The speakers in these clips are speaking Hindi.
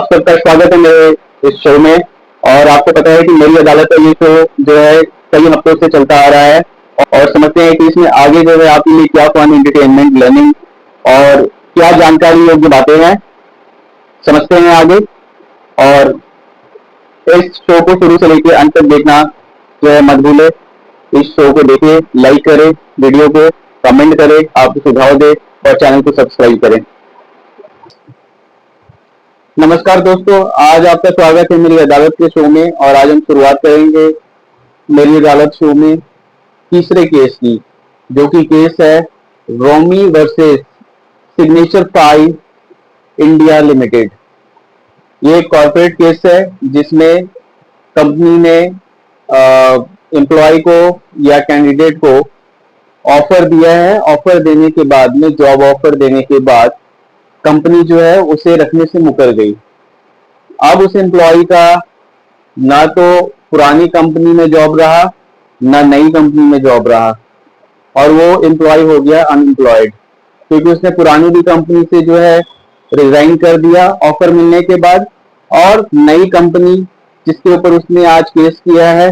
सबका स्वागत है मेरे इस शो में। और आपको पता है कि मेरी अदालत का ये शो जो है कई हफ्तों से चलता आ रहा है और समझते हैं कि इसमें आगे जो है आपके लिए क्या फन, एंटरटेनमेंट, लर्निंग और क्या जानकारी योग्य बातें हैं, समझते हैं आगे। और इस शो को शुरू से लेकर अंत तक देखना जो है मत भूले। इस शो को देखें, लाइक करें, वीडियो को कमेंट करें, आप सुझाव दें और चैनल को सब्सक्राइब करें। नमस्कार दोस्तों, आज आपका स्वागत है मेरी अदालत के शो में। और आज हम शुरुआत करेंगे मेरी अदालत शो में तीसरे केस की, जो कि केस है रोमी वर्सेस सिग्नेचर 5 इंडिया लिमिटेड। ये एक कॉर्पोरेट केस है जिसमें कंपनी ने एम्प्लॉय को या कैंडिडेट को ऑफर दिया है। ऑफर देने के बाद में, जॉब ऑफर देने के बाद कंपनी जो है उसे रखने से मुकर गई। अब उस एम्प्लॉय का ना तो पुरानी कंपनी में जॉब रहा, ना नई कंपनी में जॉब रहा, और वो एम्प्लॉय हो गया अनएम्प्लॉयड, क्योंकि उसने पुरानी भी कंपनी से जो है रिजाइन कर दिया ऑफर मिलने के बाद, और नई कंपनी जिसके ऊपर उसने आज केस किया है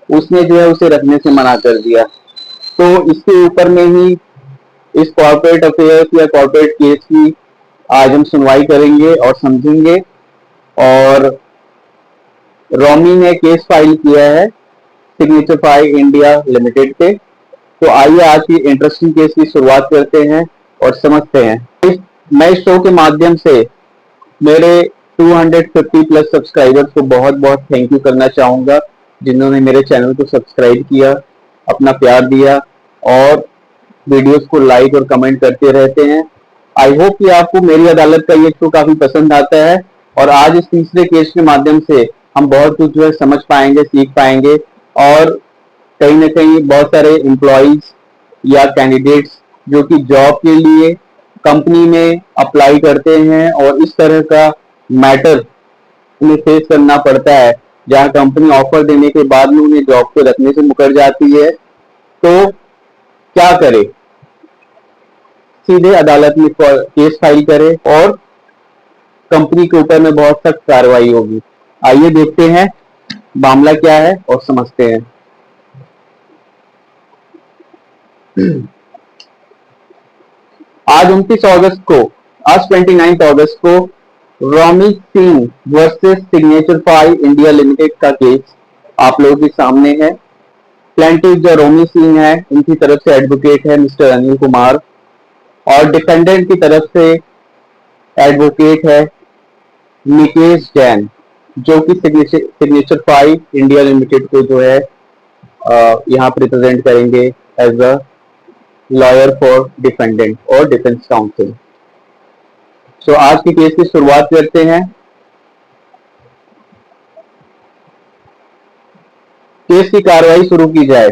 उसने जो है उसे रखने से मना कर दिया। तो इसके ऊपर में ही इस कॉर्पोरेट अफेयर्स या कॉर्पोरेट केस की आज हम सुनवाई करेंगे और समझेंगे। और रोमी ने केस फाइल किया है सिग्नेचर 5 इंडिया लिमिटेड पे। तो आइए आज की इंटरेस्टिंग केस की शुरुआत करते हैं और समझते हैं। मैं इस शो के माध्यम से मेरे 250 प्लस सब्सक्राइबर्स को बहुत बहुत थैंक यू करना चाहूंगा, जिन्होंने मेरे चैनल को सब्सक्राइब किया, अपना प्यार दिया और वीडियोस को लाइक और कमेंट करते रहते हैं। आई होप कि आपको मेरी अदालत का ये शो काफी पसंद आता है। और आज इस तीसरे केस के माध्यम से हम बहुत कुछ जो है समझ पाएंगे, सीख पाएंगे, और कहीं ना कहीं बहुत सारे एम्प्लॉइज या कैंडिडेट्स जो कि जॉब के लिए कंपनी में अप्लाई करते हैं और इस तरह का मैटर उन्हें फेस करना पड़ता है, जहां कंपनी ऑफर देने के बाद में उन्हें जॉब पे रखने से मुकर जाती है, तो क्या करे? सीधे अदालत में केस फाइल करे और कंपनी के ऊपर में बहुत सख्त कार्रवाई होगी। आइए देखते हैं मामला क्या है और समझते हैं। आज 29 अगस्त को Romi Singh versus signature 5 India limited का केस आप लोगों के सामने है। प्लेंटिफ जो रोमी सिंह है, उनकी तरफ से एडवोकेट है मिस्टर अनिल कुमार, और डिफेंडेंट की तरफ से एडवोकेट है निकेश जैन, जो कि सिग्नेचर 5 इंडिया लिमिटेड को जो है यहाँ रिप्रेजेंट करेंगे as a lawyer for defendant और डिफेंस काउंसिल। सो आज के केस की शुरुआत करते हैं। केस की कार्रवाई शुरू की जाए।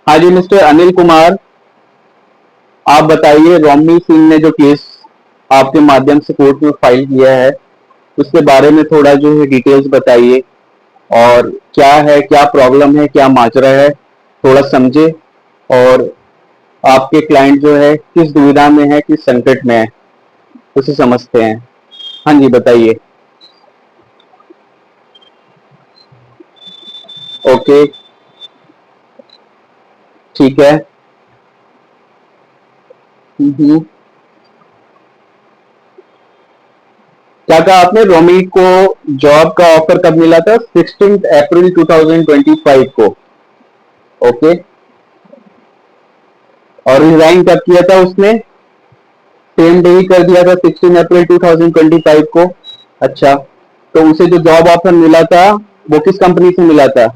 हाँ जी, मिस्टर अनिल कुमार, आप बताइए, रोमी सिंह ने जो केस आपके माध्यम से कोर्ट में फाइल किया है उसके बारे में थोड़ा जो है डिटेल्स बताइए, और क्या है, क्या प्रॉब्लम है, क्या माजरा है, थोड़ा समझे, और आपके क्लाइंट जो है किस दुविधा में है, किस संकट में है, उसे समझते हैं। हाँ जी, बताइए। ओके, ठीक है। क्या कहा आपने? रोमी को जॉब का ऑफर कब मिला था? 16 अप्रैल 2025 को। ओके, और रिजाइन कब किया था उसने? सेम डे ही कर दिया था, 16 अप्रैल 2025 को। अच्छा, तो उसे जो जॉब ऑफर मिला था वो किस कंपनी से मिला था?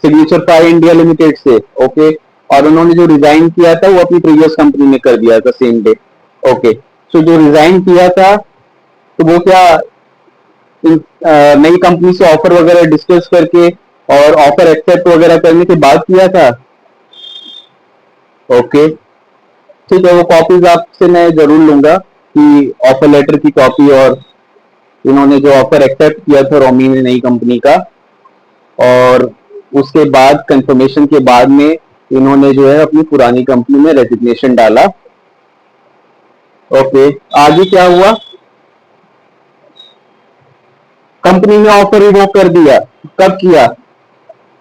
सिग्नेचर 5 इंडिया लिमिटेड से। ओके, और उन्होंने जो रिजाइन किया था वो अपनी प्रीवियस कंपनी में कर दिया था सेम डे। ओके, सो जो रिजाइन किया था तो वो क्या नई कंपनी से ऑफर वगैरह डिस्कस करके और ऑफर एक्सेप्ट वगैरह करने के बाद किया था? ओके, ठीक है, वो कॉपीज आपसे मैं जरूर लूंगा कि ऑफर लेटर की कॉपी और इन्होंने जो ऑफर एक्सेप्ट किया था रोमी ने नई कंपनी का, और उसके बाद कंफर्मेशन के बाद में इन्होंने जो है अपनी पुरानी कंपनी में रेजिग्नेशन डाला। ओके, आगे क्या हुआ? कंपनी ने ऑफर रिवोक कर दिया। कब किया?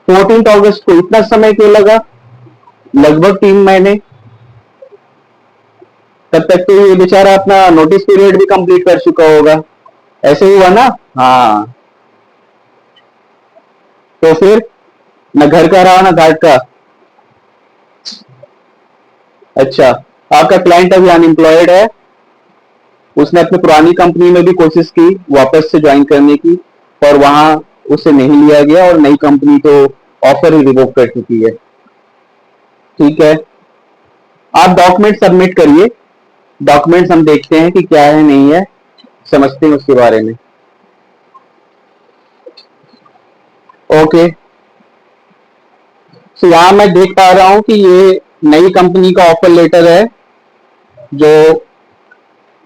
14 अगस्त को। इतना समय क्यों लगा? लगभग 3 महीने। तब तक तो ये बेचारा अपना नोटिस पीरियड भी कंप्लीट कर चुका होगा। ऐसे ही हुआ ना? हाँ। तो फिर न घर का रहा ना घाट का। अच्छा, आपका क्लाइंट अभी अनएम्प्लॉयड है। उसने अपनी पुरानी कंपनी में भी कोशिश की वापस से ज्वाइन करने की, पर वहां उसे नहीं लिया गया और नई कंपनी तो ऑफर ही रिवोक कर चुकी है। ठीक है, आप डॉक्यूमेंट सबमिट करिए। डॉक्यूमेंट्स हम देखते हैं कि क्या है नहीं है, समझते हैं उसके बारे में। ओके, तो यहां मैं देख पा रहा हूं कि ये नई कंपनी का ऑफर लेटर है जो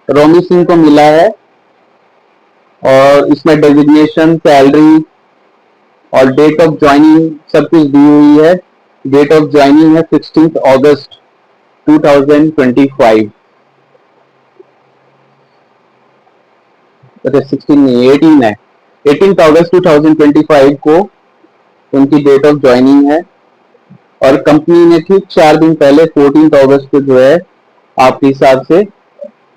रोमी सिंह को मिला है, और इसमें डेजिग्नेशन, सैलरी और डेट ऑफ ज्वाइनिंग सब कुछ दी हुई है। डेट ऑफ ज्वाइनिंग है 16 अगस्त 2025। अच्छा, 16 नहीं, 18 है। 18 अगस्त 2025 को उनकी डेट ऑफ ज्वाइनिंग है, और कंपनी ने ठीक 4 दिन पहले 14 अगस्त को जो है आपके हिसाब से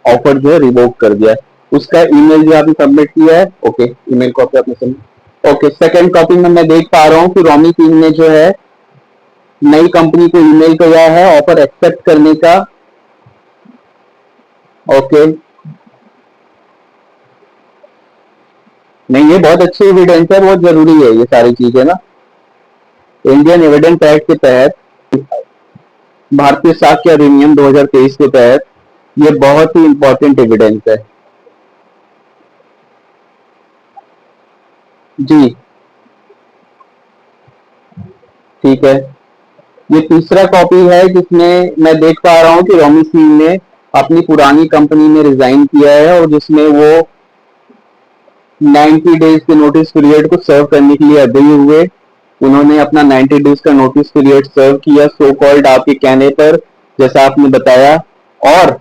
ऑफर जो है रिवोक कर दिया। उसका ईमेल जो आपने सबमिट किया है, ओके, ईमेल कॉपी आपने सबमिट। ओके, सेकंड कॉपी में मैं देख पा रहा हूँ कि रोमी सिंह ने जो है नई कंपनी को ईमेल किया है ऑफर एक्सेप्ट करने का। ओके, नहीं, ये बहुत अच्छी एविडेंस है, बहुत जरूरी है ये सारी चीजें ना। इंडियन एविडेंस एक्ट के तहत, भारतीय साक्ष्य अधिनियम 2023 के तहत ये बहुत ही इंपॉर्टेंट एविडेंस है। जी, ठीक है। ये तीसरा कॉपी है जिसमें मैं देख पा रहा हूँ कि रोमी सिंह ने अपनी पुरानी कंपनी में रिजाइन किया है, और जिसमें वो 90 डेज के नोटिस पीरियड को सर्व करने के लिए अग्री हुए। उन्होंने अपना 90 डेज का नोटिस पीरियड सर्व किया, सो कॉल्ड आपके कहने पर, जैसा आपने बताया। और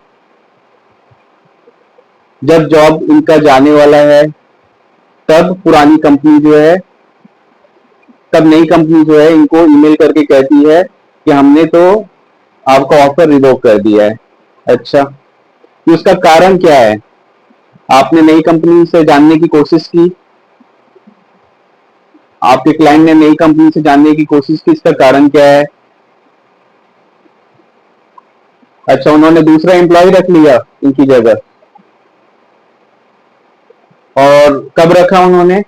जब जॉब इनका जाने वाला है, तब पुरानी कंपनी जो है, तब नई कंपनी जो है इनको ईमेल करके कहती है कि हमने तो आपका ऑफर रिवोक कर दिया है। अच्छा, तो इसका कारण क्या है? आपने नई कंपनी से जानने की कोशिश की, आपके क्लाइंट ने नई कंपनी से जानने की कोशिश की, इसका कारण क्या है? अच्छा, उन्होंने दूसरा एम्प्लॉय रख लिया इनकी जगह। और कब रखा उन्होंने?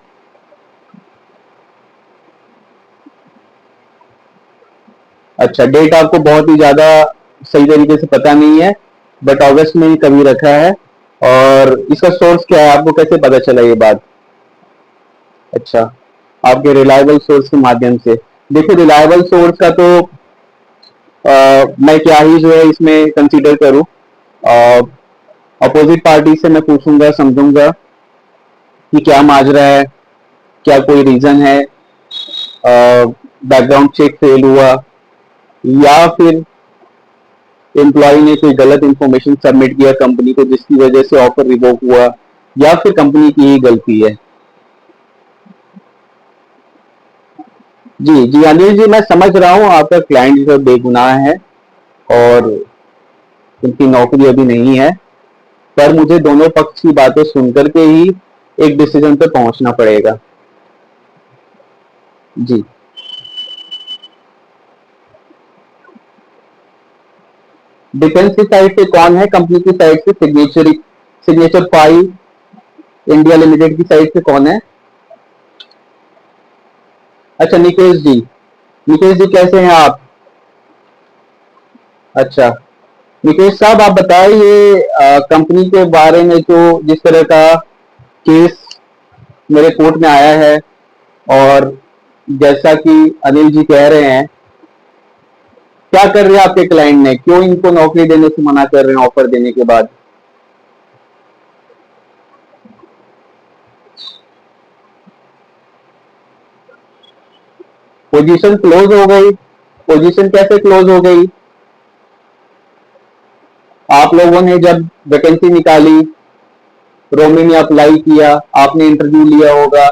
अच्छा, डेट आपको बहुत ही ज्यादा सही तरीके से पता नहीं है, बट अगस्त में ही कभी रखा है। और इसका सोर्स क्या है, आपको कैसे पता चला ये बात? अच्छा, आपके रिलायबल सोर्स के माध्यम से। देखो, रिलायबल सोर्स का तो मैं क्या ही जो है इसमें कंसीडर करूं। अपोजिट पार्टी से मैं पूछूंगा, समझूंगा कि क्या माजरा है, क्या कोई रीजन है, बैकग्राउंड चेक फेल हुआ, या फिर एम्प्लॉय ने कोई गलत इंफॉर्मेशन सबमिट किया कंपनी को जिसकी वजह से ऑफर रिवोक हुआ, या फिर कंपनी की ही गलती है। जी जी, अनिल जी, मैं समझ रहा हूँ आपका क्लाइंट जो बेगुनाह है और उनकी नौकरी अभी नहीं है, पर मुझे दोनों पक्ष की बातें सुनकर के ही एक डिसीजन पे पहुंचना पड़ेगा। जी, डिफेंस की साइड से कौन है? कंपनी की साइड से सिग्नेचर, सिग्नेचर 5 इंडिया लिमिटेड की साइड से कौन है? अच्छा, निकेश जी। निकेश जी, कैसे हैं आप? अच्छा, निकेश साहब, आप बताएं, ये कंपनी के बारे में जो जिस तरह का केस मेरे कोर्ट में आया है, और जैसा कि अनिल जी कह रहे हैं, क्या कर रहे हैं आपके क्लाइंट ने? क्यों इनको नौकरी देने से मना कर रहे हैं ऑफर देने के बाद? पोजीशन क्लोज हो गई? पोजीशन कैसे क्लोज हो गई? आप लोगों ने जब वैकेंसी निकाली, रोमी ने अप्लाई किया, आपने इंटरव्यू लिया होगा,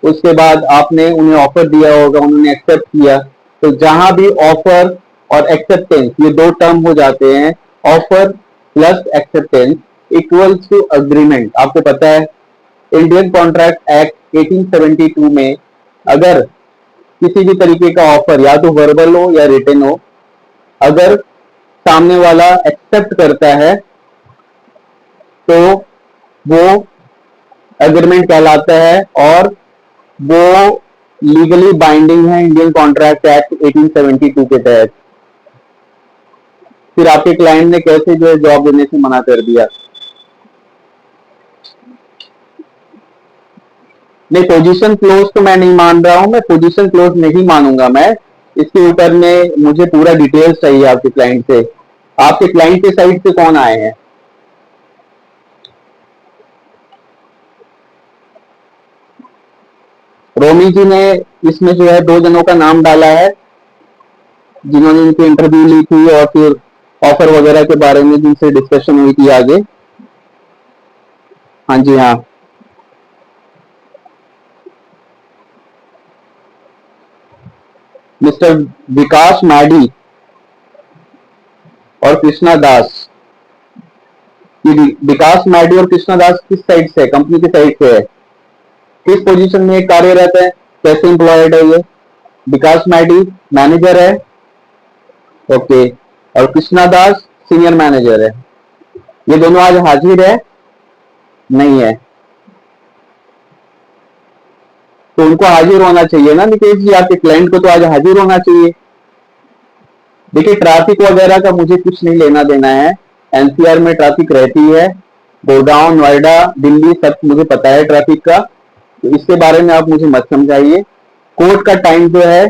उसके बाद आपने उन्हें ऑफर दिया होगा, उन्होंने एक्सेप्ट किया। तो जहां भी ऑफर और एक्सेप्टेंस, ये दो टर्म हो जाते हैं, offer plus acceptance equals to agreement. आपको पता है इंडियन कॉन्ट्रैक्ट एक्ट 1872 में अगर किसी भी तरीके का ऑफर या तो वर्बल हो या रिटन हो, अगर सामने वाला एक्सेप्ट करता है तो वो एग्रीमेंट कहलाता है और वो लीगली बाइंडिंग है इंडियन कॉन्ट्रैक्ट एक्ट 1872 के तहत। फिर आपके क्लाइंट ने कैसे जो है जॉब देने से मना कर दिया? नहीं, पोजीशन क्लोज तो मैं नहीं मान रहा हूं, मैं पोजीशन क्लोज नहीं मानूंगा। मैं इसके ऊपर में मुझे पूरा डिटेल्स चाहिए आपके क्लाइंट से। आपके क्लाइंट के साइड से कौन आए हैं? रोमी जी ने इसमें जो है 2 जनों का नाम डाला है जिन्होंने इनकी इंटरव्यू ली थी और फिर ऑफर वगैरह के बारे में जिनसे डिस्कशन हुई थी आगे। हाँ जी, हाँ। मिस्टर विकास मैडी और कृष्णा दास। विकास मैडी और कृष्णा दास किस साइड से है? कंपनी की साइड से है। किस पोजीशन में कार्यरत है? कैसे एम्प्लॉयड है ये? विकास मैडी मैनेजर है, ओके, और कृष्णा दास सीनियर मैनेजर है। ये दोनों आज हाजिर है? नहीं है। तो उनको हाजिर होना चाहिए ना निकेश जी, आपके क्लाइंट को तो आज हाजिर होना चाहिए। देखिए, ट्रैफिक वगैरह का मुझे कुछ नहीं लेना देना है। एनसीआर में ट्रैफिक रहती है, गुड़गांव, नोएडा, दिल्ली, सब मुझे पता है ट्रैफिक का, तो इसके बारे में आप मुझे मत समझाइए। कोर्ट का टाइम जो है,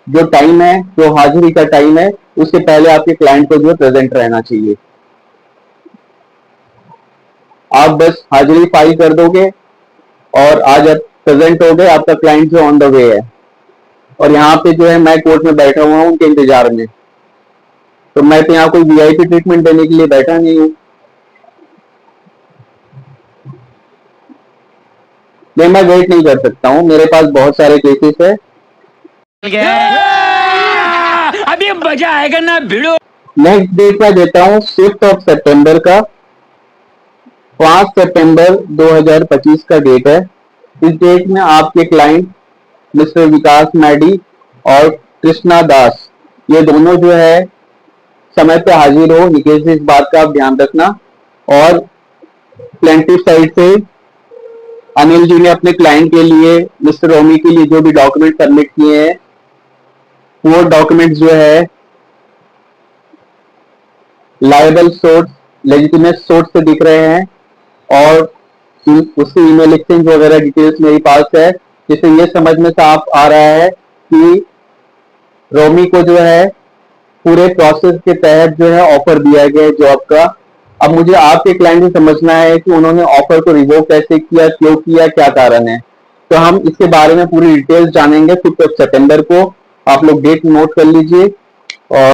जो टाइम है, जो हाजिरी का टाइम है, उससे पहले आपके क्लाइंट को जो प्रेजेंट रहना चाहिए। आप बस हाजिरी फाइल कर दोगे और आज आप प्रेजेंट हो गए, आपका क्लाइंट जो ऑन द वे है। और यहाँ पे जो है मैं कोर्ट में बैठा हुआ हूँ उनके इंतजार में, तो मैं तो यहाँ कोई वीआईपी ट्रीटमेंट देने के लिए बैठा नहीं हूँ। नहीं, मैं वेट नहीं कर सकता हूँ, मेरे पास बहुत सारे केसेस है। अभी मजा आएगा ना भिड़ो। नेक्स्ट डेट मैं देता हूँ 5 सितंबर का, 5 सितंबर 2025 का डेट है। इस डेट में आपके क्लाइंट मिस्टर विकास मैडी और कृष्णा दास, ये दोनों जो है समय पे हाजिर हो। निकेश जी, इस बात का आप ध्यान रखना। और प्लेंटिफ साइड से अनिल जी ने अपने क्लाइंट के लिए, मिस्टर रोमी के लिए जो भी डॉक्यूमेंट सबमिट किए हैं, वो डॉक्यूमेंट जो है लायबल सोर्स, लेजिटिमेट सोर्स से दिख रहे हैं और उसकी ईमेल एक्सचेंज वगैरह डिटेल्स मेरे पास है, जिससे ये समझ में साफ आ रहा है कि रोमी को जो है पूरे प्रोसेस के तहत जो है ऑफर दिया गया है जॉब का। अब मुझे आपके क्लाइंट से समझना है कि उन्होंने ऑफर को रिवोक कैसे किया, क्यों किया, क्या कारण है। तो हम इसके बारे में पूरी डिटेल्स जानेंगे 5 सितंबर को। आप लोग डेट नोट कर लीजिए। और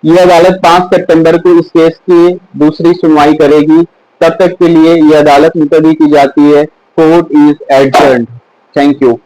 ये अदालत 5 सितंबर को इस केस की दूसरी सुनवाई करेगी। तब तक के लिए ये अदालत मुलतवी की जाती है। Court is adjourned. Thank you.